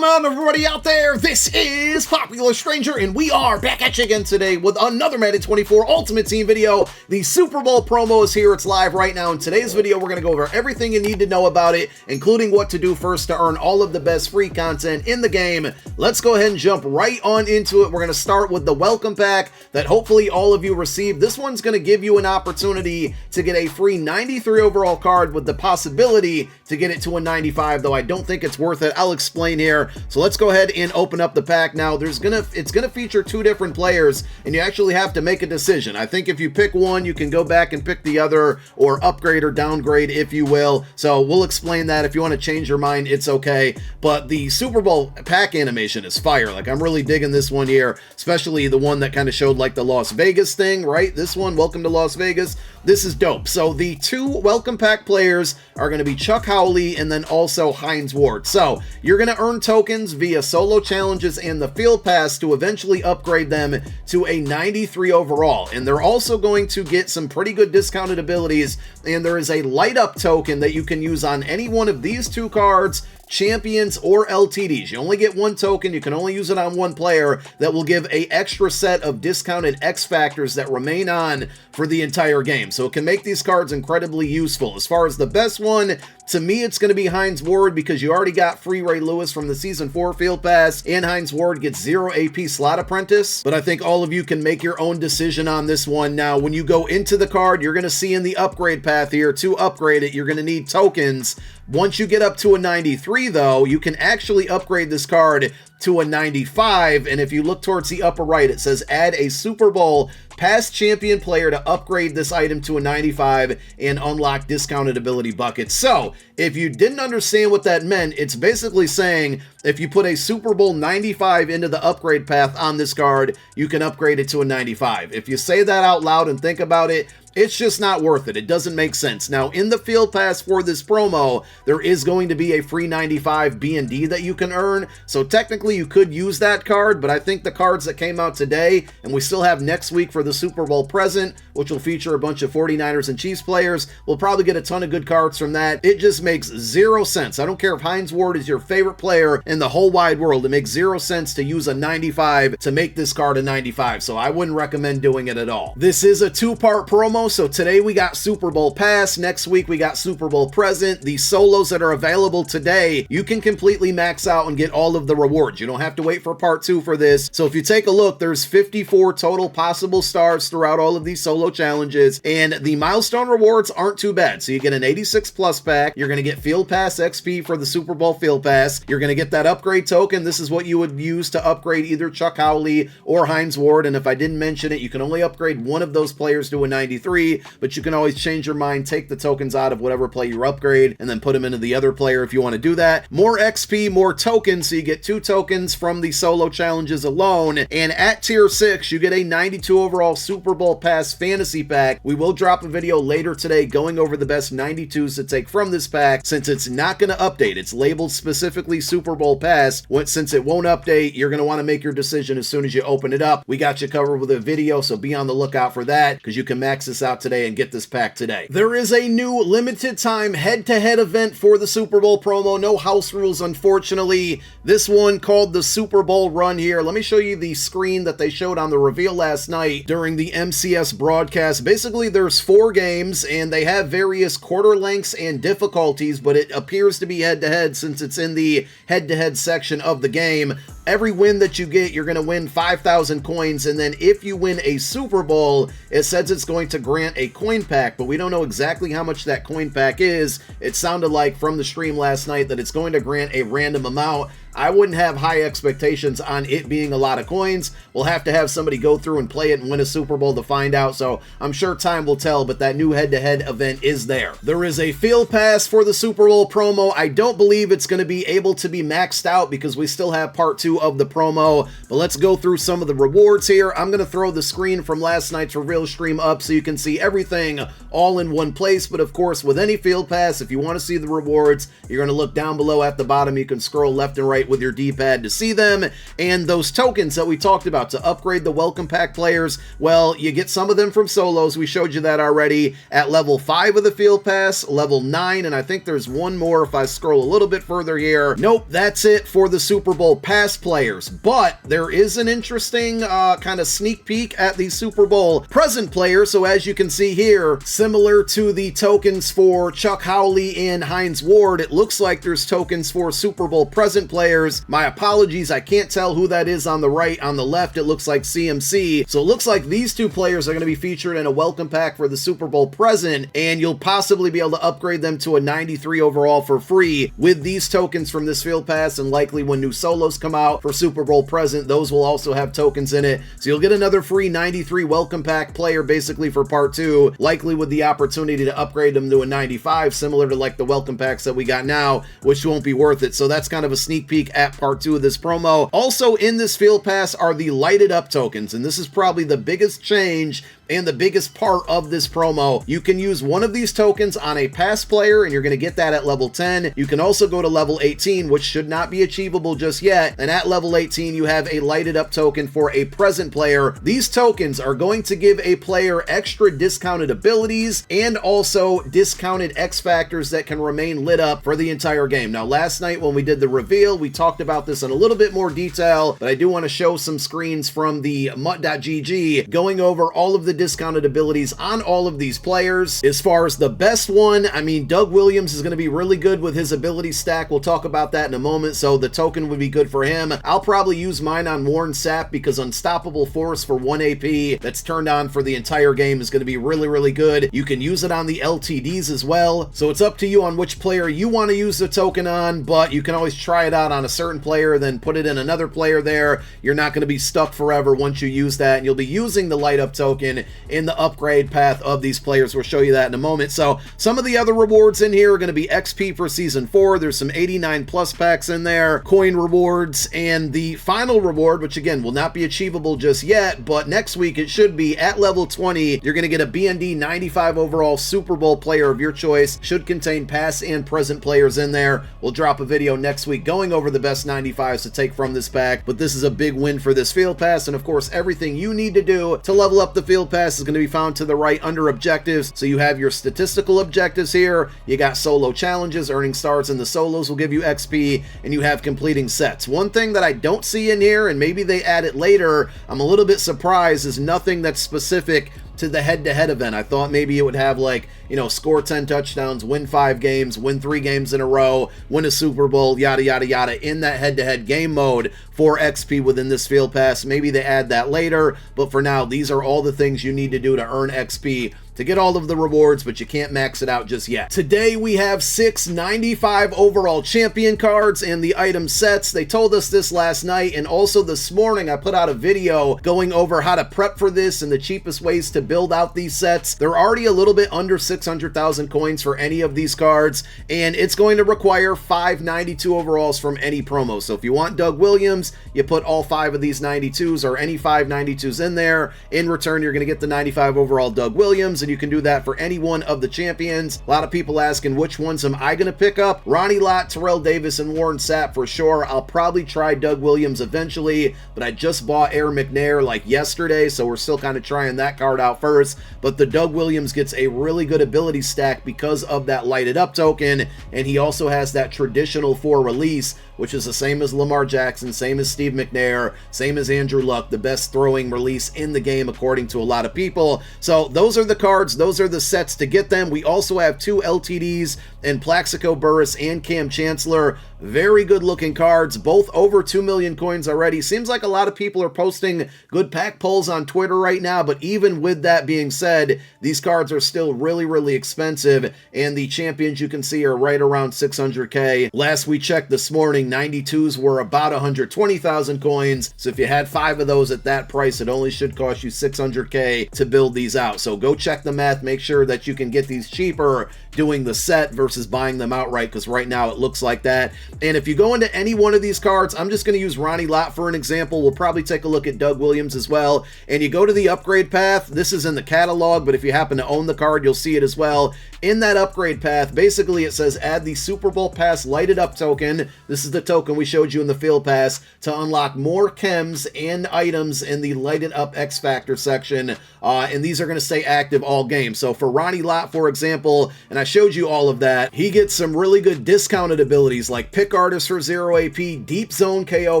going on, everybody out there? This is Popular Stranger, and we are back at you again today with another Madden 24 Ultimate Team video. The Super Bowl promo is here. It's live right now. In today's video, we're going to go over everything you need to know about it, including what to do first to earn all of the best free content in the game. Let's go ahead and jump right on into it. We're going to start with the welcome pack that hopefully all of you received. This one's going to give you an opportunity to get a free 93 overall card with the possibility to get it to a 95, though I don't think it's worth it. I'll explain here. So let's go ahead and open up the pack now. It's gonna feature two different players, and you actually have to make a decision. I think if you pick one, you can go back and pick the other, or upgrade or downgrade, if you will. So we'll explain that. If you want to change your mind, it's okay. But the Super Bowl pack animation is fire. Like, I'm really digging this one here, especially the one that kind of showed like the Las Vegas thing, right? This one, welcome to Las Vegas. This is dope. So the two welcome pack players are going to be Chuck Howley and then also Hines Ward. So you're going to earn tokens via solo challenges and the field pass to eventually upgrade them to a 93 overall. And they're also going to get some pretty good discounted abilities. And there is a light up token that you can use on any one of these two cards, champions or LTDs. You only get one token. You can only use it on one player. That will give a extra set of discounted X factors that remain on for the entire game. So it can make these cards incredibly useful. As far as the best one, to me, it's going to be Hines Ward, because you already got free Ray Lewis from the Season 4 Field Pass, and Hines Ward gets 0 AP Slot Apprentice. But I think all of you can make your own decision on this one. Now, when you go into the card, you're going to see in the upgrade path here, to upgrade it, you're going to need tokens. Once you get up to a 93, though, you can actually upgrade this card to a 95, and if you look towards the upper right, it says add a Super Bowl past champion player to upgrade this item to a 95 and unlock discounted ability buckets. So if you didn't understand what that meant, it's basically saying if you put a Super Bowl 95 into the upgrade path on this card, you can upgrade it to a 95. If you say that out loud and think about it, it's just not worth it. It doesn't make sense. Now, in the field pass for this promo, there is going to be a free 95 B&D that you can earn. So technically you could use that card, but I think the cards that came out today, and we still have next week for the Super Bowl present, which will feature a bunch of 49ers and Chiefs players, we'll probably get a ton of good cards from that. It just makes zero sense. I don't care if Hines Ward is your favorite player in the whole wide world. It makes zero sense to use a 95 to make this card a 95. So I wouldn't recommend doing it at all. This is a two-part promo. So today we got Super Bowl Pass, next week we got Super Bowl Present. The solos that are available today, you can completely max out and get all of the rewards. You don't have to wait for part 2 for this. So if you take a look, there's 54 total possible stars throughout all of these solo challenges, and the milestone rewards aren't too bad. So you get an 86 plus pack, you're going to get Field Pass XP for the Super Bowl Field Pass, you're going to get that upgrade token. This is what you would use to upgrade either Chuck Howley or Hines Ward, and if I didn't mention it, you can only upgrade one of those players to a 93, but you can always change your mind, take the tokens out of whatever player you upgrade, and then put them into the other player if you want to do that. More XP, more tokens, so you get 2 tokens from the solo challenges alone, and at tier 6, you get a 92 overall Super Bowl Pass fantasy pack. We will drop a video later today going over the best 92s to take from this pack, since it's not going to update. It's labeled specifically Super Bowl Pass. Since it won't update, you're going to want to make your decision as soon as you open it up. We got you covered with a video, so be on the lookout for that, because you can max this out today and get this pack today. There is a new limited time head-to-head event for the Super Bowl promo. No house rules, unfortunately. This one called the Super Bowl Run here. Let me show you the screen that they showed on the reveal last night during the MCS broadcast. Basically, there's 4 games, and they have various quarter lengths and difficulties, but it appears to be head-to-head since it's in the head-to-head section of the game. Every win that you get, you're going to win 5,000 coins, and then if you win a Super Bowl, it says it's going to grant a coin pack, but we don't know exactly how much that coin pack is. It sounded like from the stream last night that it's going to grant a random amount. I wouldn't have high expectations on it being a lot of coins. We'll have to have somebody go through and play it and win a Super Bowl to find out, so I'm sure time will tell, but that new head-to-head event is there. There is a field pass for the Super Bowl promo. I don't believe it's going to be able to be maxed out because we still have part 2 of the promo, but let's go through some of the rewards here. I'm going to throw the screen from last night's reveal stream up so you can see everything all in one place, but of course, with any field pass, if you want to see the rewards, you're going to look down below at the bottom. You can scroll left and right with your D-pad to see them. And those tokens that we talked about to upgrade the welcome pack players, well, you get some of them from solos. We showed you that already at level 5 of the field pass, level 9, and I think there's one more if I scroll a little bit further here. Nope, that's it for the Super Bowl pass players. But there is an interesting kind of sneak peek at the Super Bowl present players. So as you can see here, similar to the tokens for Chuck Howley and Hines Ward, it looks like there's tokens for Super Bowl present players. My apologies, I can't tell who that is on the right. On the left, it looks like CMC. So it looks like these two players are going to be featured in a welcome pack for the Super Bowl present, and you'll possibly be able to upgrade them to a 93 overall for free with these tokens from this field pass, and likely when new solos come out for Super Bowl present, those will also have tokens in it. So you'll get another free 93 welcome pack player basically for part 2, likely with the opportunity to upgrade them to a 95, similar to like the welcome packs that we got now, which won't be worth it. So that's kind of a sneak peek at part 2 of this promo. Also in this field pass are the lighted up tokens, and this is probably the biggest change and the biggest part of this promo. You can use one of these tokens on a pass player, and you're going to get that at level 10. You can also go to level 18, which should not be achievable just yet, and at level 18 you have a lighted up token for a present player. These tokens are going to give a player extra discounted abilities and also discounted X factors that can remain lit up for the entire game. Now last night when we did the reveal, we talked about this in a little bit more detail, but I do want to show some screens from the mutt.gg going over all of the discounted abilities on all of these players. As far as the best one, I mean, Doug Williams is going to be really good with his ability stack. We'll talk about that in a moment, so the token would be good for him. I'll probably use mine on Warren Sapp because Unstoppable Force for 1 AP that's turned on for the entire game is going to be really, really good. You can use it on the LTDs as well, so it's up to you on which player you want to use the token on, but you can always try it out on a certain player, then put it in another player there. You're not going to be stuck forever once you use that, and you'll be using the light up token in the upgrade path of these players. We'll show you that in a moment. So some of the other rewards in here are going to be XP for season 4. There's some 89 plus packs in there, coin rewards, and the final reward, which again will not be achievable just yet, but next week it should be at level 20. You're going to get a BND 95 overall Super Bowl player of your choice. Should contain past and present players in there. We'll drop a video next week going over the best 95s to take from this pack, but this is a big win for this field pass, and of course everything you need to do to level up the field pass is going to be found to the right under objectives. So you have your statistical objectives here, you got solo challenges, earning stars in the solos will give you XP, and you have completing sets. One thing that I don't see in here, and maybe they add it later, I'm a little bit surprised, is nothing that's specific to the head-to-head event. I thought maybe it would have like, you know, score 10 touchdowns, win 5 games, win 3 games in a row, win a Super Bowl, yada, yada, yada, in that head-to-head game mode for XP within this field pass. Maybe they add that later, but for now, these are all the things you need to do to earn XP to get all of the rewards, but you can't max it out just yet. Today we have 6 95 overall champion cards and the item sets. They told us this last night, and also this morning I put out a video going over how to prep for this and the cheapest ways to build out these sets. They're already a little bit under 600,000 coins for any of these cards, and it's going to require 5 92 overalls from any promo. So if you want Doug Williams, you put all 5 of these 92s or any 5 92s in there. In return, you're going to get the 95 overall Doug Williams, and you can do that for any one of the champions. A lot of people asking which ones am I going to pick up. Ronnie Lott, Terrell Davis, and Warren Sapp for sure. I'll probably try Doug Williams eventually, but I just bought Air McNair like yesterday, so we're still kind of trying that card out first. But the Doug Williams gets a really good ability stack because of that lighted up token, and he also has that traditional 4 release, which is the same as Lamar Jackson, same as Steve McNair, same as Andrew Luck, the best throwing release in the game according to a lot of people. So those are the cards, those are the sets to get them. We also have 2 LTDs and Plaxico Burress and Cam Chancellor. Very good looking cards, both over 2 million coins already. Seems like a lot of people are posting good pack polls on Twitter right now, but even with that being said, these cards are still really, really expensive, and the champions you can see are right around 600k. Last we checked this morning, 92s were about 120,000 coins, so if you had 5 of those at that price, it only should cost you 600k to build these out. So go check the math, make sure that you can get these cheaper doing the set versus buying them outright, because right now it looks like that. And if you go into any one of these cards, I'm just going to use Ronnie Lott for an example. We'll probably take a look at Doug Williams as well. And you go to the upgrade path. This is in the catalog, but if you happen to own the card, you'll see it as well. In that upgrade path, basically it says add the Super Bowl Pass lighted up token. This is the the token we showed you in the field pass to unlock more chems and items in the lighted up X Factor section, and these are going to stay active all game. So for Ronnie Lott, for example, and I showed you all of that, he gets some really good discounted abilities like Pick Artist for 0 AP, Deep Zone KO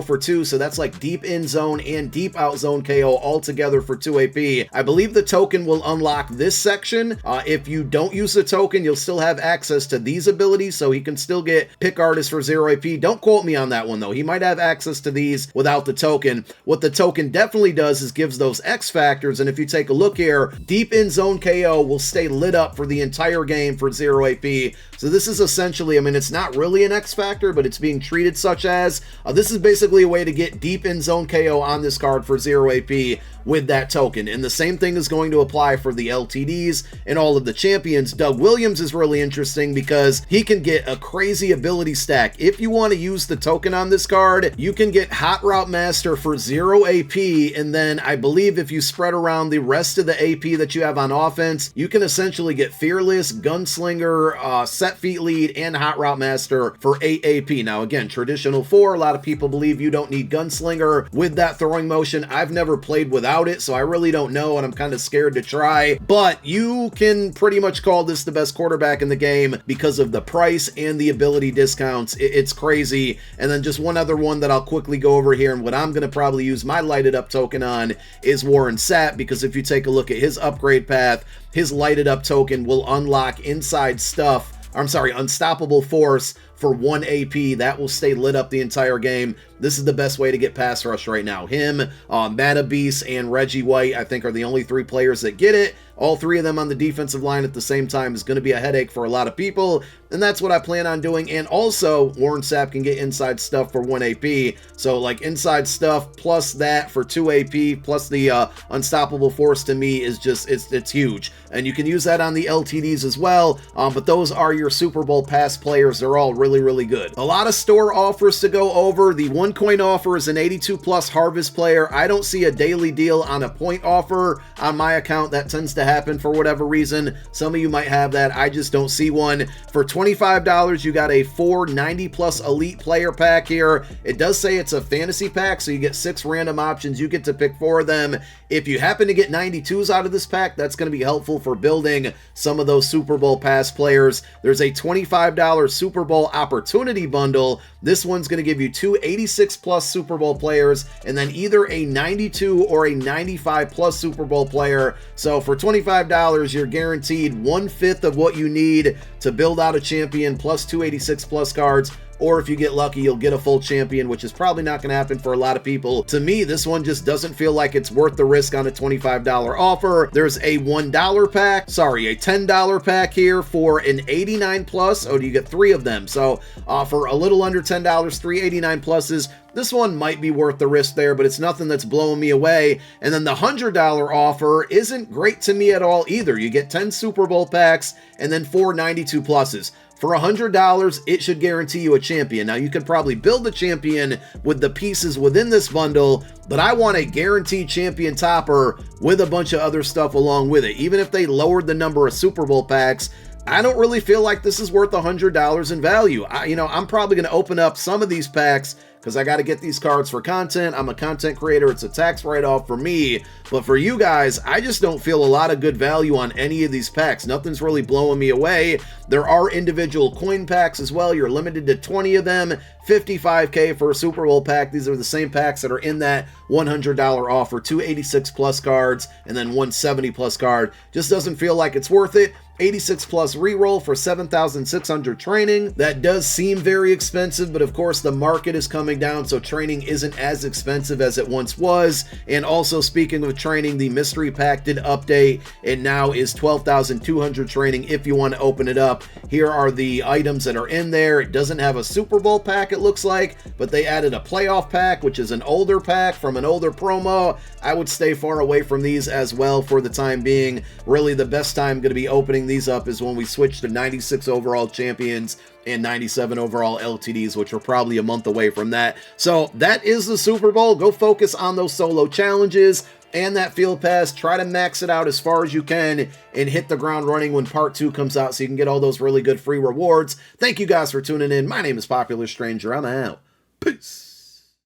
for 2, so that's like deep in zone and deep out zone KO all together for 2 AP. I believe the token will unlock this section. If you don't use the token, you'll still have access to these abilities, so he can still get Pick Artist for 0 AP. Don't quote me on that one though. He might have access to these without the token. What the token definitely does is gives those X factors, and if you take a look here, deep in zone KO will stay lit up for the entire game for 0 AP. So this is essentially, I mean, it's not really an X factor, but it's being treated such as. This is basically a way to get deep in zone KO on this card for 0 AP with that token. And the same thing is going to apply for the LTDs and all of the champions. Doug Williams is really interesting because he can get a crazy ability stack. If you want to use the token on this card, you can get Hot Route Master for 0 AP, and then I believe if you spread around the rest of the AP that you have on offense, you can essentially get Fearless, Gunslinger, Set Feet Lead, and Hot Route Master for 8 AP. Now again, traditional 4, a lot of people believe you don't need Gunslinger with that throwing motion. I've never played without it, so I really don't know, and I'm kind of scared to try, but you can pretty much call this the best quarterback in the game because of the price and the ability discounts. It's crazy. And then just one other one that I'll quickly go over here, and what I'm going to probably use my lighted up token on is Warren Sapp, because if you take a look at his upgrade path, his lighted up token will unlock inside stuff, I'm sorry, Unstoppable Force for 1 AP. That will stay lit up the entire game. This is the best way to get pass rush right now. Him, Mata Beast, and Reggie White, I think, are the only 3 players that get it. All 3 of them on the defensive line at the same time is going to be a headache for a lot of people, and that's what I plan on doing. And also, Warren Sapp can get inside stuff for 1 AP. So, like, inside stuff plus that for 2 AP plus the Unstoppable Force to me is just, it's huge. And you can use that on the LTDs as well, but those are your Super Bowl pass players. They're all really, really good. A lot of store offers to go over. The 1 coin offer is an 82 plus harvest player. I don't see a daily deal on a point offer on my account. That tends to happen for whatever reason. Some of you might have that. I just don't see one. For $25, you got a 490 plus elite player pack here. It does say it's a fantasy pack, so you get 6 random options. You get to pick 4 of them. If you happen to get 92s out of this pack, that's going to be helpful for building some of those Super Bowl pass players. There's a $25 Super Bowl opportunity bundle. This one's going to give you 2 86 plus Super Bowl players, and then either a 92 or a 95 plus Super Bowl player. So for $25, you're guaranteed 1/5 of what you need to build out a champion, plus 2 86 plus cards. Or if you get lucky, you'll get a full champion, which is probably not going to happen for a lot of people. To me, this one just doesn't feel like it's worth the risk on a $25 offer. There's a $1 pack, sorry, a $10 pack here for an 89 plus. Oh, do you get 3 of them? So for a little under $10, 3 89 pluses. This one might be worth the risk there, but it's nothing that's blowing me away. And then the $100 offer isn't great to me at all either. You get 10 Super Bowl packs and then 4 92 pluses. For $100, it should guarantee you a champion. Now, you could probably build a champion with the pieces within this bundle, but I want a guaranteed champion topper with a bunch of other stuff along with it. Even if they lowered the number of Super Bowl packs, I don't really feel like this is worth $100 in value. I'm probably going to open up some of these packs because I got to get these cards for content. I'm a content creator. It's a tax write-off for me. But for you guys, I just don't feel a lot of good value on any of these packs. Nothing's really blowing me away. There are individual coin packs as well. You're limited to 20 of them. $55K for a Super Bowl pack. These are the same packs that are in that $100 offer. 2 86 plus cards and then 1 70 plus card. Just doesn't feel like it's worth it. 86 plus reroll for 7,600 training. That does seem very expensive, but of course the market is coming down, so training isn't as expensive as it once was. And also, speaking of training, the mystery pack did update. It now is 12,200 training if you want to open it up. Here are the items that are in there. It doesn't have a Super Bowl pack, it looks like, but they added a playoff pack, which is an older pack from an older promo. I would stay far away from these as well for the time being. Really, the best time going to be opening these up is when we switch to 96 overall champions and 97 overall LTDs, which are probably a month away from that. So that is the Super Bowl. Go focus on those solo challenges and that field pass. Try to max it out as far as you can and hit the ground running when part 2 comes out so you can get all those really good free rewards. Thank you guys for tuning in. My name is Popular Stranger. I'm out. Peace.